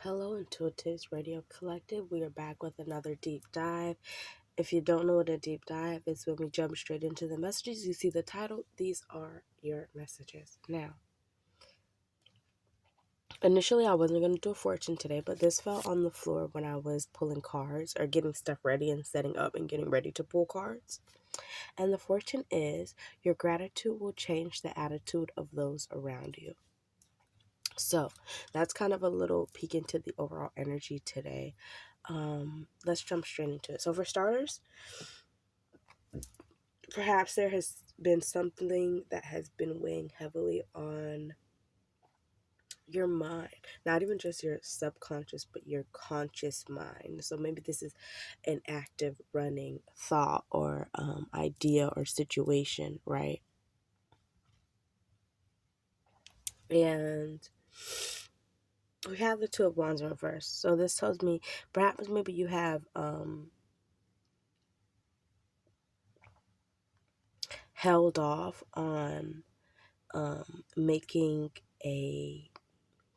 Hello, Intuitives Radio Collective. We are back with another deep dive. If you don't know what a deep dive is, when we jump straight into the messages, you see the title. These are your messages. Now, initially, I wasn't going to do a fortune today, but this fell on the floor when I was pulling cards or getting stuff ready and setting up and getting ready to pull cards. And the fortune is your gratitude will change the attitude of those around you. So that's kind of a little peek into the overall energy today. Let's jump straight into it. So for starters, perhaps there has been something that has been weighing heavily on your mind, not even just your subconscious, but your conscious mind. So maybe this is an active running thought or idea or situation, right? And we have the Two of Wands in reverse. So this tells me perhaps maybe you have held off on making a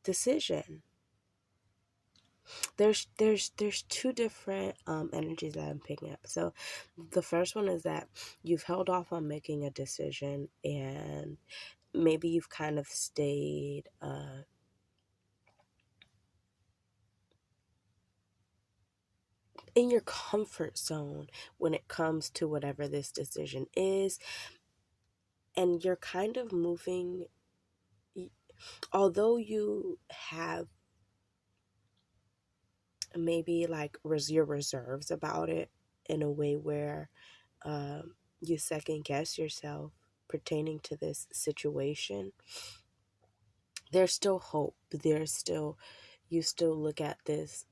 decision. There's two different energies that I'm picking up. So the first one is that you've held off on making a decision, and maybe you've kind of stayed in your comfort zone when it comes to whatever this decision is, and you're kind of moving. Although you have maybe like your reserves about it in a way where you second guess yourself pertaining to this situation, there's still hope. There's still, you still look at this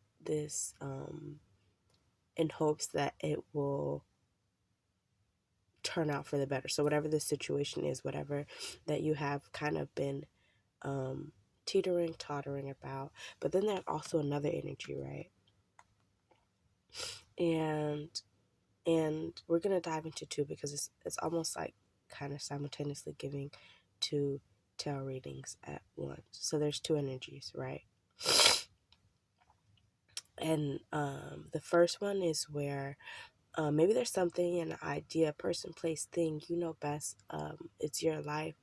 in hopes that it will turn out for the better. So whatever the situation is, whatever that you have kind of been teetering, tottering about. But then there's also another energy, right? And we're gonna dive into two because it's almost like kind of simultaneously giving two tarot readings at once. So there's two energies, right? And the first one is where maybe there's something, an idea, person, place, thing, you know best. It's your life,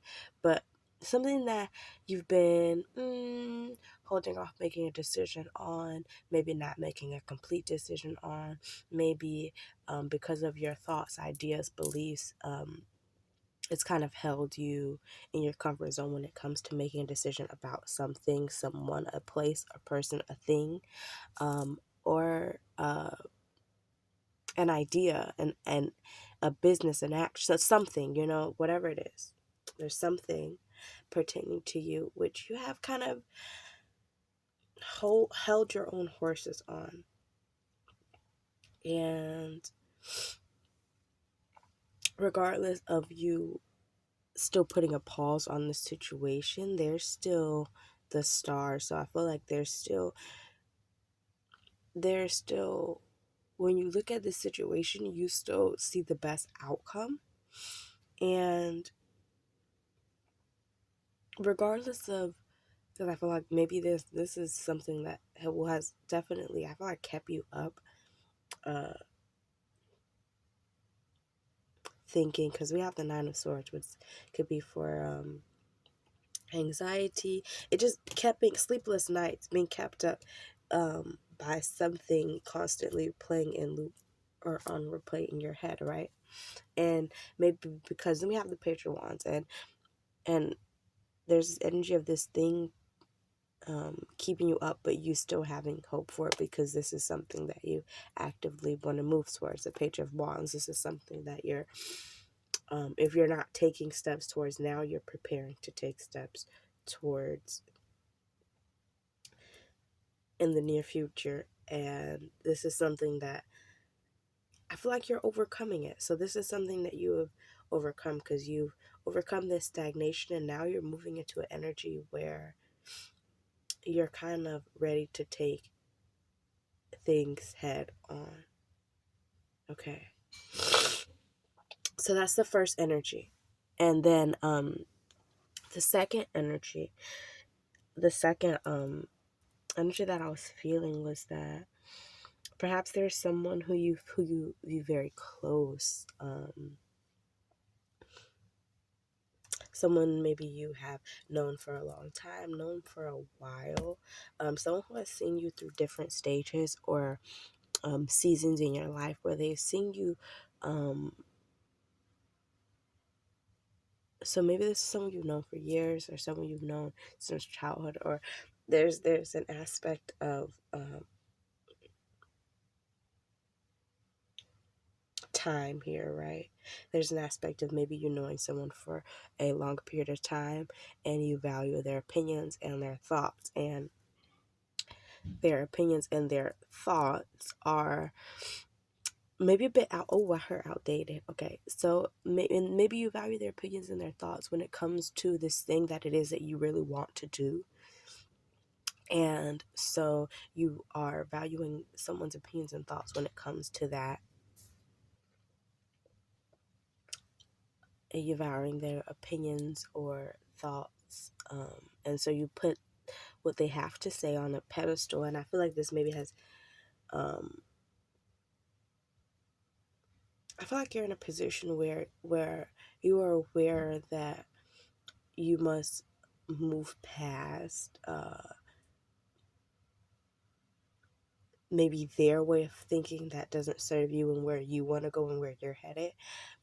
but something that you've been holding off making a decision on, maybe not making a complete decision on, maybe because of your thoughts, ideas, beliefs. It's kind of held you in your comfort zone when it comes to making a decision about something, someone, a place, a person, a thing, or an idea and a business, an action, something, whatever it is. There's something pertaining to you which you have kind of held your own horses on. And regardless of you still putting a pause on the situation, there's still the star. So I feel like there's still when you look at this situation, you still see the best outcome. And regardless of, because I feel like maybe this is something that has definitely, I feel like, kept you up uh thinking, because we have the Nine of Swords, which could be for anxiety. It just kept being sleepless nights, being kept up by something constantly playing in loop or on replay in your head, right? And maybe because then we have the Page of Wands, and there's this energy of this thing keeping you up, but you still having hope for it, because this is something that you actively want to move towards. The Page of Wands, this is something that you're, if you're not taking steps towards now, you're preparing to take steps towards in the near future. And this is something that I feel like you're overcoming it. So this is something that you have overcome, because you've overcome this stagnation, and now you're moving into an energy where you're kind of ready to take things head on. Okay. So that's the first energy. And then the second energy, the second energy that I was feeling was that perhaps there's someone who you very close, someone maybe you have known for a long time, known for a while, someone who has seen you through different stages or seasons in your life where they've seen you. Um, so maybe this is someone you've known for years, or someone you've known since childhood, or there's an aspect of time here, right? There's an aspect of maybe you knowing someone for a long period of time, and you value their opinions and their thoughts, and their opinions and their thoughts are maybe a bit out. Oh, I heard outdated. Okay, so maybe you value their opinions and their thoughts when it comes to this thing that it is that you really want to do. And so you are valuing someone's opinions and thoughts when it comes to that, and you're valuing their opinions or thoughts. And so you put what they have to say on a pedestal. And I feel like this maybe has, um, I feel like you're in a position where you are aware that you must move past maybe their way of thinking that doesn't serve you and where you want to go and where you're headed.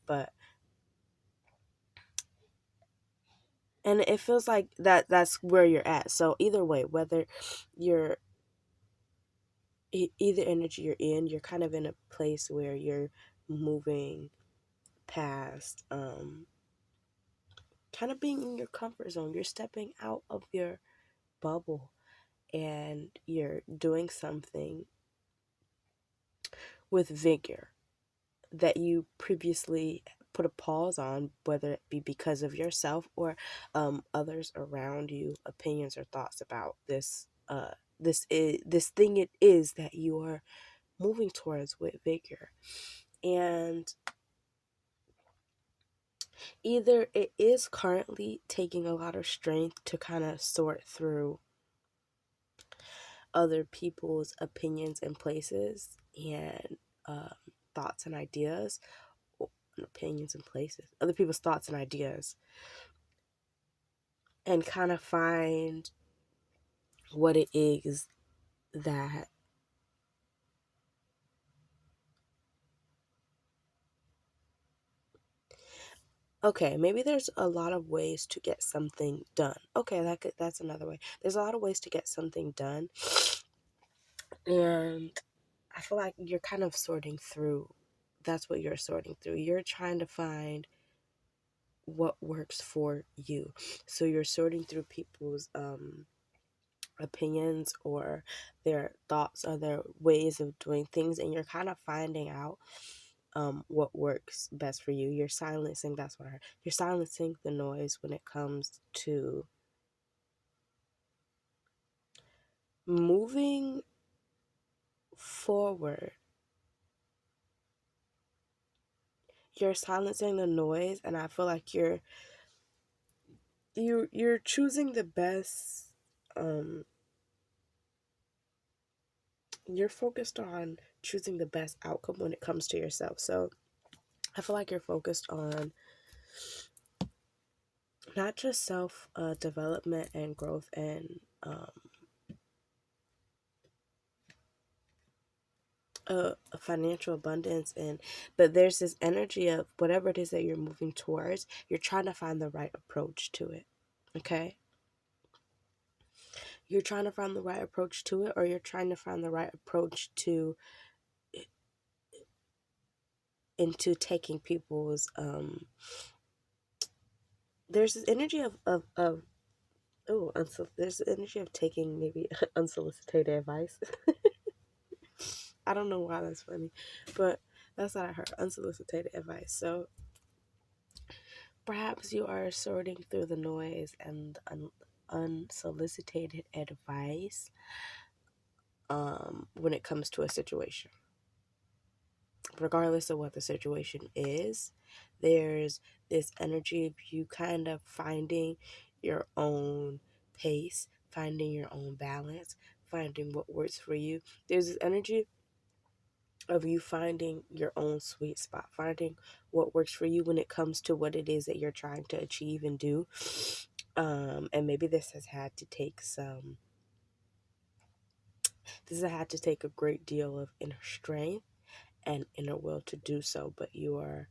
But and it feels like that's where you're at. So either way, whether you're either energy you're in, you're kind of in a place where you're moving past kind of being in your comfort zone. You're stepping out of your bubble and you're doing something with vigor that you previously put a pause on, whether it be because of yourself or others around you, opinions or thoughts about this thing it is that you are moving towards with vigor. And either it is currently taking a lot of strength to kind of sort through other people's opinions and places and um, thoughts and ideas, opinions and places, other people's thoughts and ideas, and kind of find what it is that okay, maybe there's a lot of ways to get something done. Okay, that's another way. There's a lot of ways to get something done, and I feel like you're kind of sorting through. That's what you're sorting through. You're trying to find what works for you. So you're sorting through people's opinions or their thoughts or their ways of doing things, and you're kind of finding out what works best for you. You're silencing, that's what I heard. You're silencing the noise when it comes to moving forward. You're silencing the noise, and I feel like you're choosing the best. You're focused on choosing the best outcome when it comes to yourself. So I feel like you're focused on not just self development and growth and financial abundance, and but there's this energy of whatever it is that you're moving towards, you're trying to find the right approach to it. Okay, you're trying to find the right approach to it, or you're trying to find the right approach to into taking people's there's this energy of oh, there's the energy of taking maybe unsolicited advice. I don't know why that's funny, but that's what I heard, unsolicited advice. So perhaps you are sorting through the noise and unsolicited advice when it comes to a situation. Regardless of what the situation is, there's this energy of you kind of finding your own pace, finding your own balance, finding what works for you. There's this energy of you finding your own sweet spot, finding what works for you when it comes to what it is that you're trying to achieve and do. And maybe this has had to take a great deal of inner strength and inner will to do so, but you are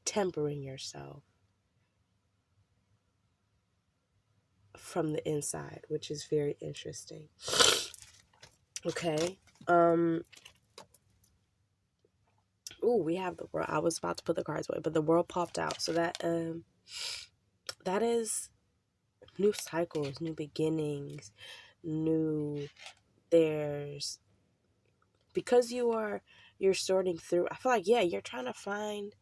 tempering yourself from the inside, which is very interesting. Okay. Oh, we have the world. I was about to put the cards away, but the world popped out. So that is new cycles, new beginnings, new there's because you're sorting through. I feel like, yeah, you're trying to find,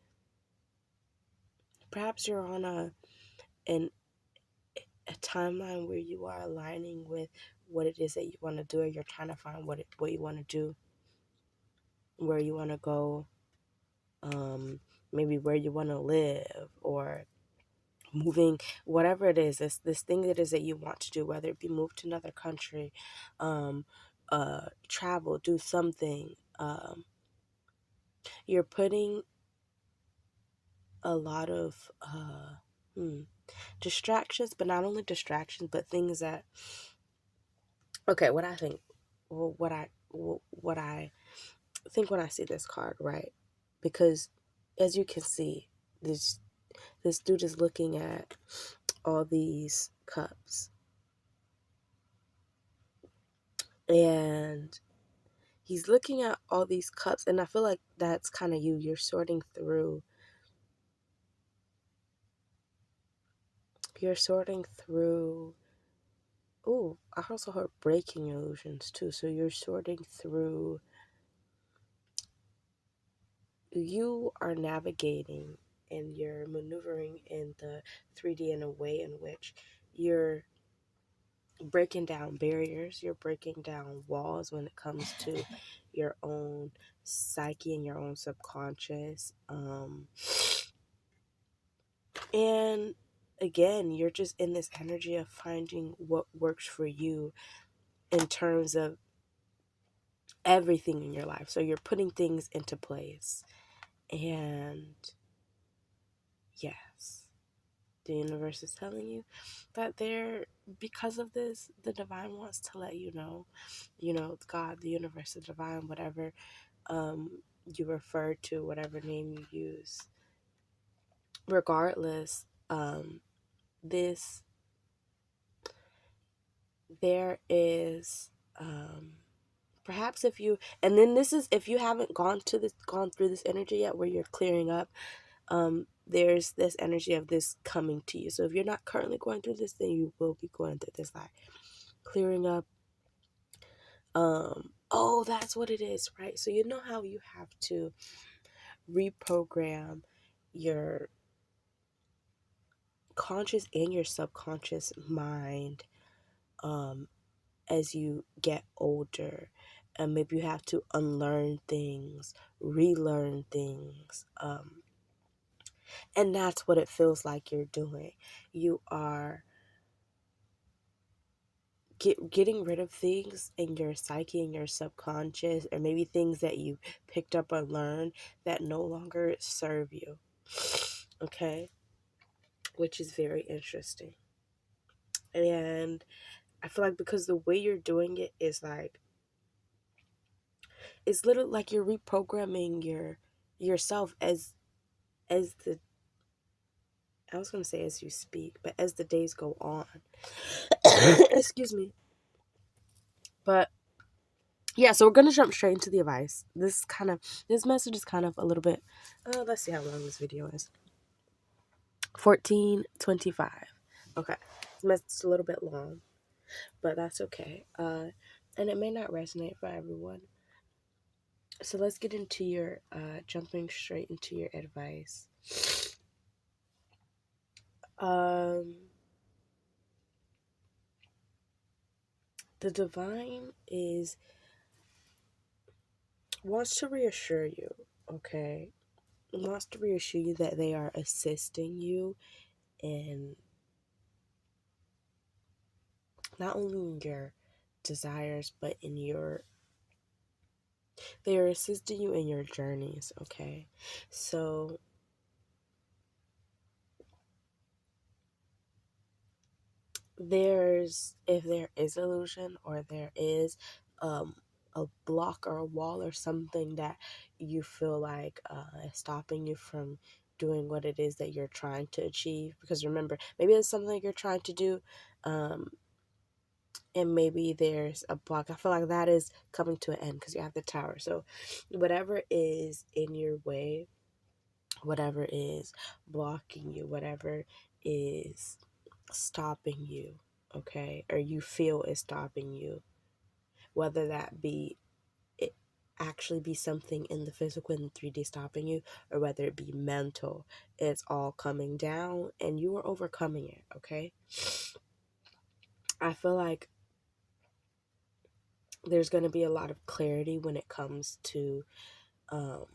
perhaps you're on an a timeline where you are aligning with what it is that you want to do, or you're trying to find what you want to do, where you want to go, maybe where you want to live, or moving, whatever it is, this thing that is that you want to do, whether it be move to another country, um, travel, do something. You're putting a lot of distractions, but not only distractions, but things that, okay, what I think, well, what I think when I see this card, right? Because as you can see, this dude is looking at all these cups, and he's looking at all these cups, and I feel like that's kind of you. You're sorting through. You're sorting through. Oh, I also heard breaking illusions too. So you're sorting through. You are navigating and you're maneuvering in the 3D in a way in which you're breaking down barriers, you're breaking down walls when it comes to your own psyche and your own subconscious. And again, you're just in this energy of finding what works for you in terms of everything in your life. So you're putting things into place. And yes, the universe is telling you that because of this, the divine wants to let you know, God, the universe, the divine, whatever you refer to, whatever name you use, regardless, this, there is, perhaps if you, and then this is, if you haven't gone through this energy yet where you're clearing up, there's this energy of this coming to you. So if you're not currently going through this, then you will be going through this, like clearing up. Oh, that's what it is, right? So you know how you have to reprogram your conscious and your subconscious mind as you get older, and maybe you have to unlearn things, relearn things, and that's what it feels like you're doing. You are getting rid of things in your psyche and your subconscious, or maybe things that you picked up or learned that no longer serve you. Okay, which is very interesting. And I feel like because the way you're doing it is like, it's literally like you're reprogramming yourself as the, I was gonna say as you speak, but as the days go on. Excuse me. But yeah, so we're gonna jump straight into the advice. This message is kind of a little bit, let's see how long this video is. 14:25. Okay. This message is a little bit long, but that's okay. And it may not resonate for everyone. So let's get into your jumping straight into your advice. The divine wants to reassure you, okay? Wants to reassure you that they are assisting you in not only in your desires, but in your, they're assisting you in your journeys, okay? So there's, if there is illusion or there is um a block or a wall or something that you feel like is stopping you from doing what it is that you're trying to achieve, because remember, maybe it's something you're trying to do, um and maybe there's a block. I feel like that is coming to an end because you have the tower. So whatever is in your way, whatever is blocking you, whatever is stopping you, okay, or you feel is stopping you, whether that be it actually be something in the physical in 3D stopping you, or whether it be mental, it's all coming down and you are overcoming it, okay? I feel like there's going to be a lot of clarity when it comes to um,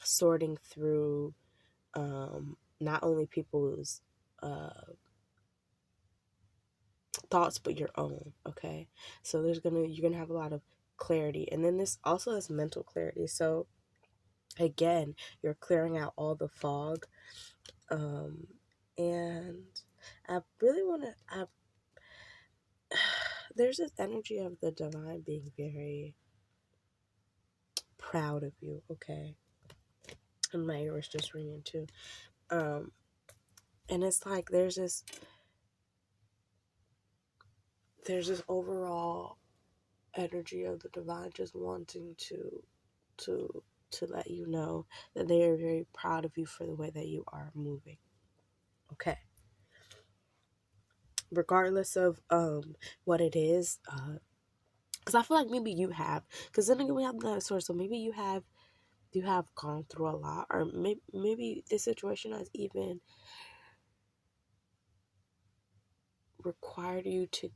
sorting through not only people's uh, thoughts but your own, okay? So you're gonna have a lot of clarity, and then this also has mental clarity. So again, you're clearing out all the fog, um and I really want to there's this energy of the divine being very proud of you, okay? And my ear was just ringing too. um and it's like there's this overall energy of the divine just wanting to to let you know that they are very proud of you for the way that you are moving, okay? Regardless of what it is, because I feel like maybe you have, because then again we have the source, so maybe you have gone through a lot, or maybe this situation has even required you to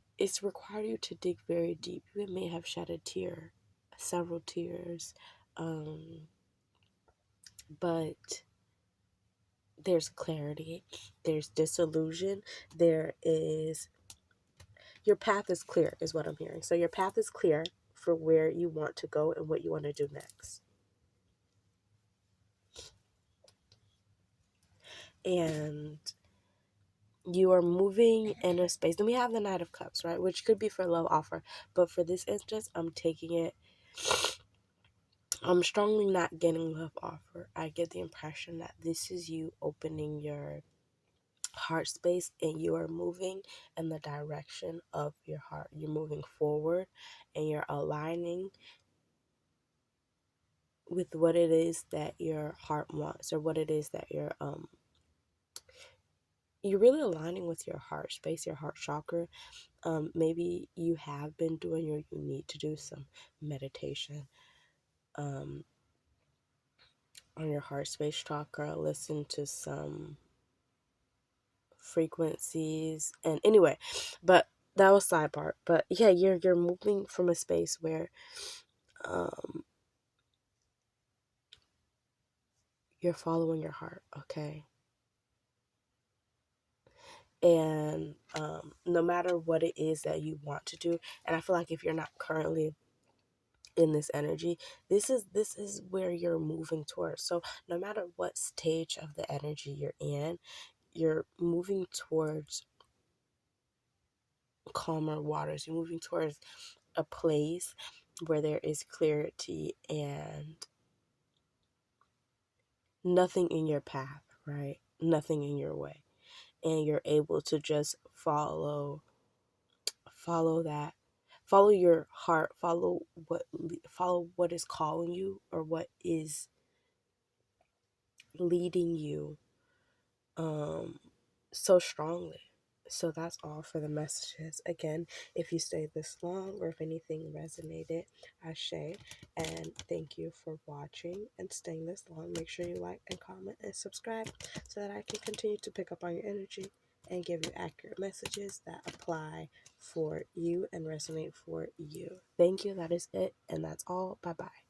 dig very deep. You may have shed a tear, several tears, but there's clarity, there's disillusion, there is, your path is clear, is what I'm hearing. So your path is clear for where you want to go and what you want to do next. And you are moving in a space. Then we have the Knight of Cups, right? Which could be for love offer. But for this instance, I'm strongly not getting love offer. I get the impression that this is you opening your heart space and you are moving in the direction of your heart. You're moving forward and you're aligning with what it is that your heart wants, or what it is that you're really aligning with your heart space, your heart chakra. Maybe you have been doing, or you need to do some meditation um on your heart space chakra, listen to some frequencies, and anyway, but that was side part. But yeah, you're moving from a space where um you're following your heart, okay? And no matter what it is that you want to do, and I feel like if you're not currently in this energy, this is where you're moving towards. So no matter what stage of the energy you're in, you're moving towards calmer waters. You're moving towards a place where there is clarity and nothing in your path, right? Nothing in your way. And you're able to just follow that, follow your heart, follow what is calling you, or what is leading you um so strongly. So that's all for the messages. Again, if you stayed this long or if anything resonated, Ashe, and thank you for watching and staying this long. Make sure you like and comment and subscribe so that I can continue to pick up on your energy and give you accurate messages that apply for you and resonate for you. Thank you. That is it, and that's all. Bye bye.